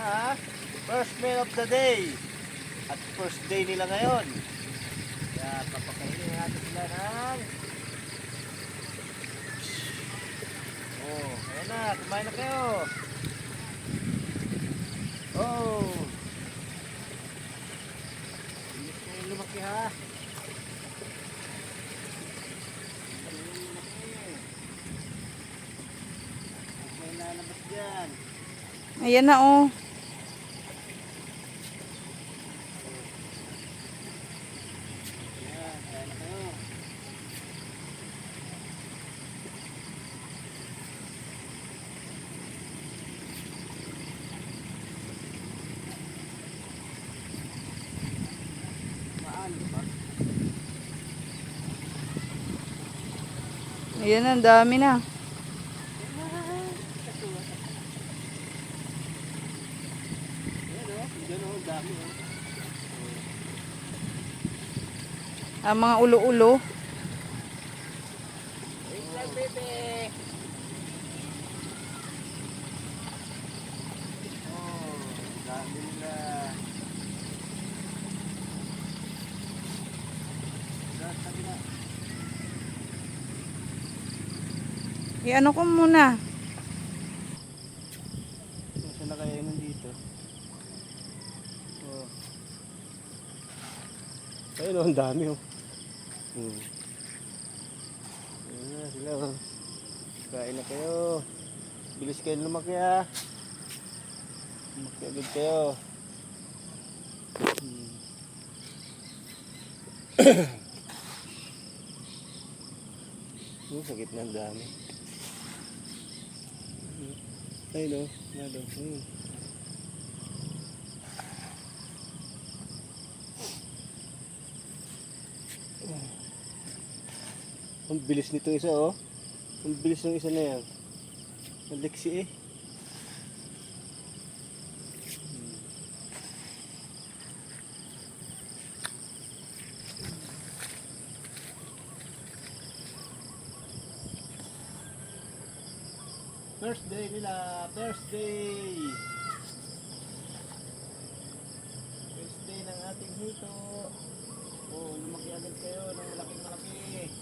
Ha? First meal of the day. At first day nila ngayon. Kaya papakainin natin sila ng... Oh, ayan na. Kumain na kayo. Oh. Bilis na yung lumaki ha. May lalabas dyan. Ayan na oh. Ayan, kaya na kayo. Ayan na, ang dami na. Ang mga ulo-ulo. Wait lang, bebe. Oh, dami nila. Sabi na. I-ano ko muna. Saan na kaya nandito? Oh. Ayun oh, ang dami oh. Ayun na sila oh. Kain na kayo. Bilis kayo lumaki ha. Lumaki agad kayo. Sakit na ang dami. Ayun oh. Nado. Ang bilis nito isa oh. Ang bilis ng isa na yan. Maliksi eh. First day nila. First day. First day ng ating hito. Oh, lumaki agad kayo ng malaking malaki.